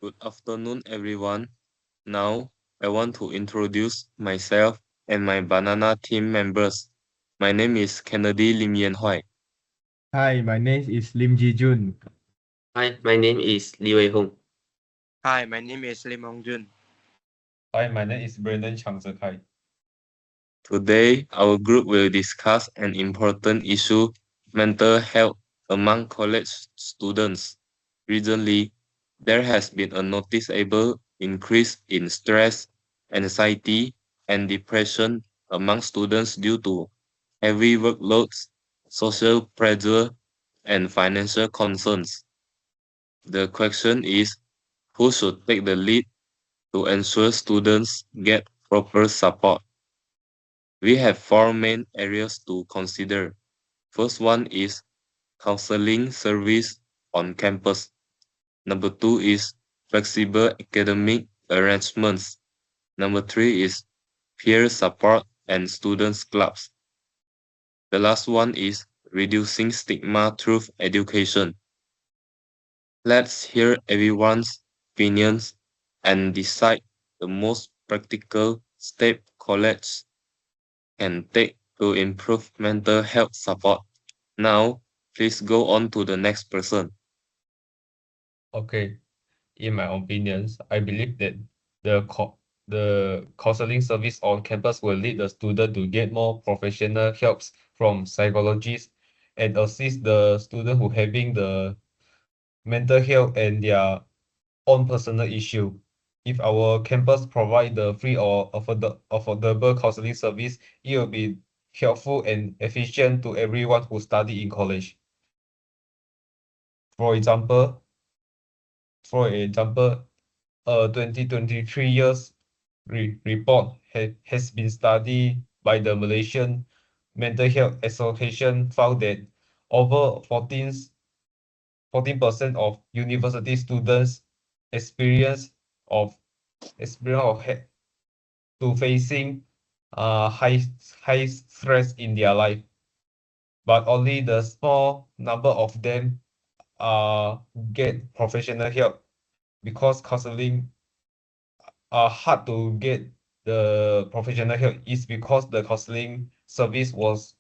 Good afternoon, everyone. Now, I want to introduce myself and my Banana team members. My name is Kennedy Lim Yen Hoi. Hi, my name is Lim Ji Jun. Hi, my name is Liu Wei Hong. Hi, my name is Lim Hong Jun. Hi, my name is Brandon Chang Zekai. Today, our group will discuss an important issue, mental health among college students. Recently, there has been a noticeable increase in stress, anxiety, and depression among students due to heavy workloads, social pressure, and financial concerns. The question is, who should take the lead to ensure students get proper support? We have four main areas to consider. First one is counseling service on campus. Number two is flexible academic arrangements. Number three is peer support and students clubs. The last one is reducing stigma through education. Let's hear everyone's opinions and decide the most practical step college can take to improve mental health support. Now, please go on to the next person. Okay, in my opinions, I believe that the counseling service on campus will lead the student to get more professional helps from psychologists and assist the student who having the mental health and their own personal issue. If our campus provide the free or affordable counseling service, it will be helpful and efficient to everyone who study in college. For example, For example, a 2023 years report has been studied by the Malaysian Mental Health Association found that over 14% of university students experience of experience of to facing high stress in their life, but only the small number of them get professional help because counseling are hard to get the professional help is because the counseling service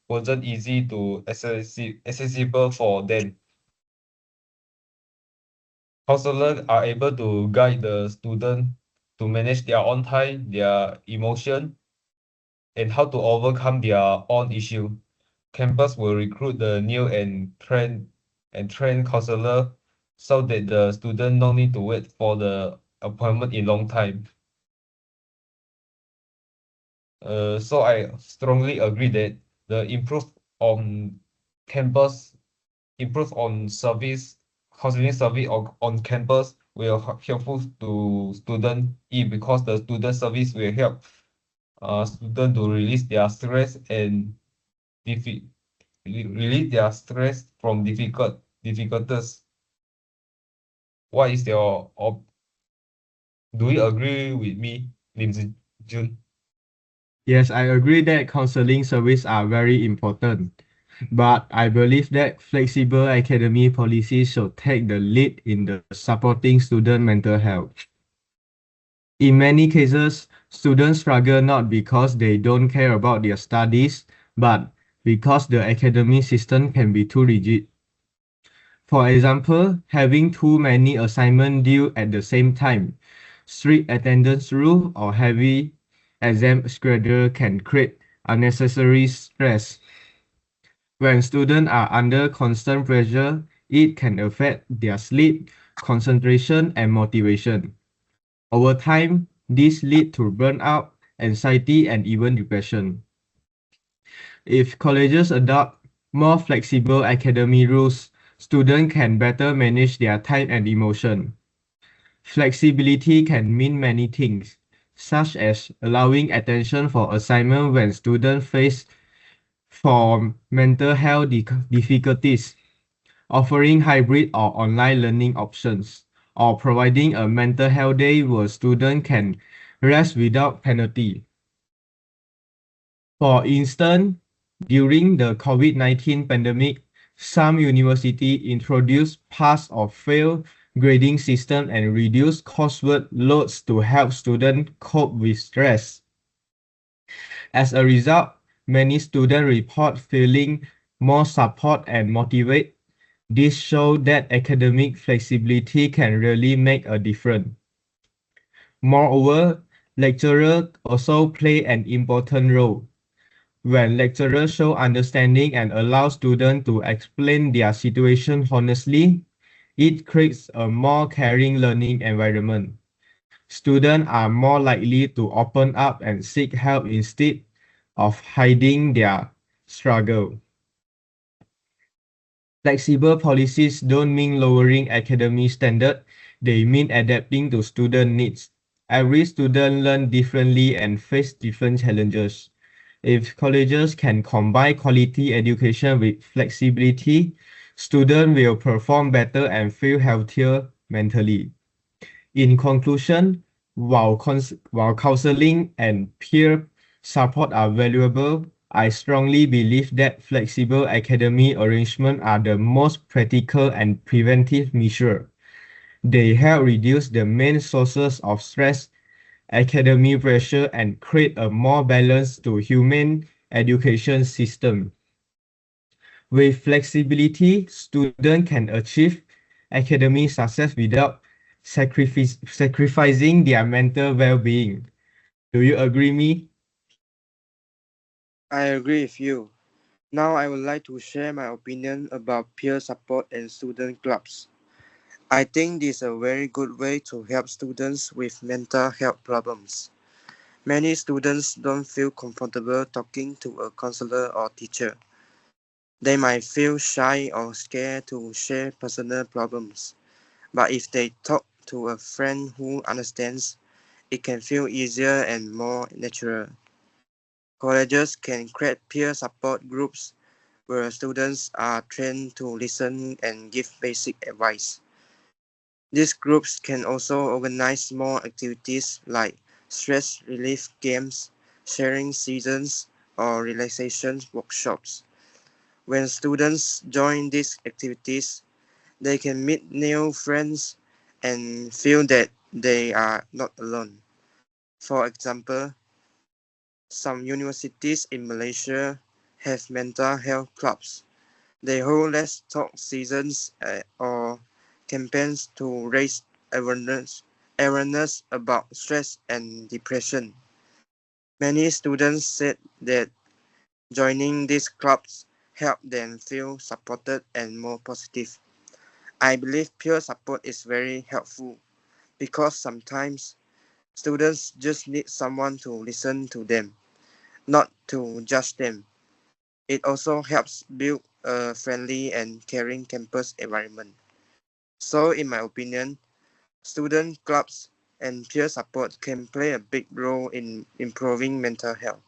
wasn't easy to accessible for them. Counselors are able to guide the student to manage their own time, their emotion, and how to overcome their own issue. Campus will recruit the new and trained counselor so that the student no need to wait for the appointment in long time. So I strongly agree that the on campus, improve on service, counseling service on campus will helpful to student because the student service will help student to release their stress and release their stress from difficulties. What is do you agree with me, Lim Jun? Yes, I agree that counseling services are very important, but I believe that flexible academic policies should take the lead in the supporting student mental health. In many cases, students struggle not because they don't care about their studies, but because the academic system can be too rigid. For example, having too many assignments due at the same time, strict attendance rule, or heavy exam schedule can create unnecessary stress. When students are under constant pressure, it can affect their sleep, concentration, and motivation. Over time, this leads to burnout, anxiety, and even depression. If colleges adopt more flexible academic rules, students can better manage their time and emotion. Flexibility can mean many things, such as allowing attention for assignment when students face for mental health difficulties, offering hybrid or online learning options, or providing a mental health day where students can rest without penalty. For instance, during the COVID-19 pandemic, some universities introduced pass or fail grading system, and reduce coursework loads to help students cope with stress. As a result, many students report feeling more support and motivated. This shows that academic flexibility can really make a difference. Moreover, lecturers also play an important role. When lecturers show understanding and allow students to explain their situation honestly, it creates a more caring learning environment. Students are more likely to open up and seek help instead of hiding their struggle. Flexible policies don't mean lowering academic standard, they mean adapting to student needs. Every student learns differently and face different challenges. If colleges can combine quality education with flexibility, students will perform better and feel healthier mentally. In conclusion, while counseling and peer support are valuable, I strongly believe that flexible academic arrangements are the most practical and preventive measure. They help reduce the main sources of stress, academic pressure, and create a more balanced to humane education system. With flexibility, students can achieve academic success without sacrificing their mental well-being. Do you agree me? I agree with you. Now I would like to share my opinion about peer support and student clubs. I think this is a very good way to help students with mental health problems. Many students don't feel comfortable talking to a counselor or teacher. They might feel shy or scared to share personal problems. But if they talk to a friend who understands, it can feel easier and more natural. Colleges can create peer support groups where students are trained to listen and give basic advice. These groups can also organize small activities like stress relief games, sharing seasons, or relaxation workshops. When students join these activities, they can meet new friends and feel that they are not alone. For example, some universities in Malaysia have mental health clubs. They hold Let's Talk seasons or campaigns to raise awareness about stress and depression. Many students said that joining these clubs helped them feel supported and more positive. I believe peer support is very helpful because sometimes students just need someone to listen to them, not to judge them. It also helps build a friendly and caring campus environment. So, in my opinion, student clubs and peer support can play a big role in improving mental health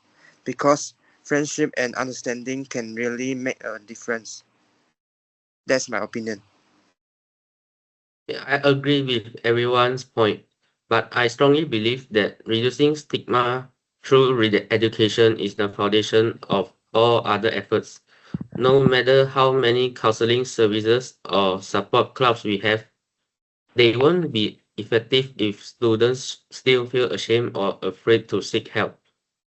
because friendship and understanding can really make a difference. That's my opinion. Yeah, I agree with everyone's point, but I strongly believe that reducing stigma through education is the foundation of all other efforts. No matter how many counseling services or support clubs we have, they won't be effective if students still feel ashamed or afraid to seek help.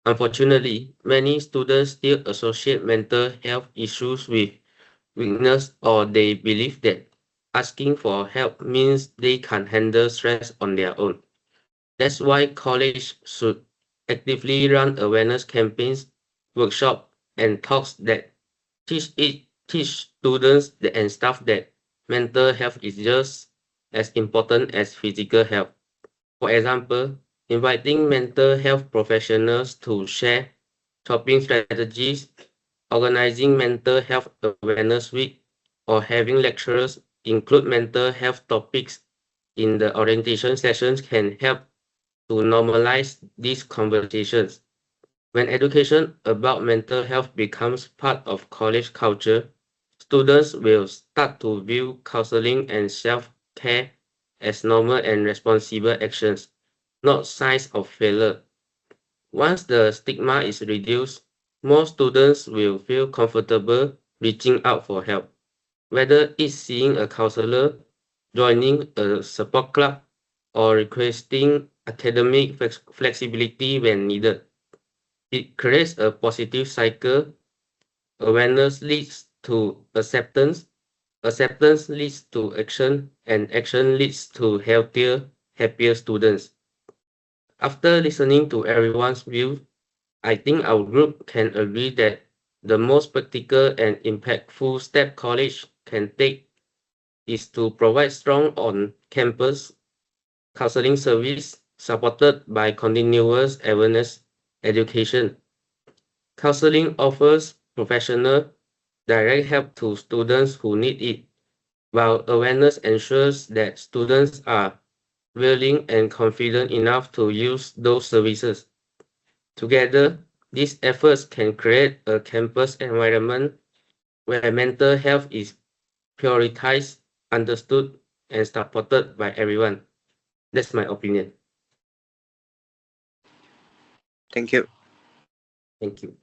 Unfortunately, many students still associate mental health issues with weakness or they believe that asking for help means they can't handle stress on their own. That's why college should actively run awareness campaigns, workshops, and talks that teach students and staff that mental health is just as important as physical health. For example, inviting mental health professionals to share coping strategies, organizing mental health awareness week, or having lecturers include mental health topics in the orientation sessions can help to normalize these conversations. When education about mental health becomes part of college culture, students will start to view counseling and self-care as normal and responsible actions, not signs of failure. Once the stigma is reduced, more students will feel comfortable reaching out for help, whether it's seeing a counselor, joining a support club, or requesting academic flexibility when needed. It creates a positive cycle. Awareness leads to acceptance, acceptance leads to action, and action leads to healthier, happier students. After listening to everyone's view, I think our group can agree that the most practical and impactful step college can take is to provide strong on-campus counseling service supported by continuous awareness education. Counseling offers professional, direct help to students who need it, while awareness ensures that students are willing and confident enough to use those services. Together, these efforts can create a campus environment where mental health is prioritized, understood, and supported by everyone. That's my opinion. Thank you. Thank you.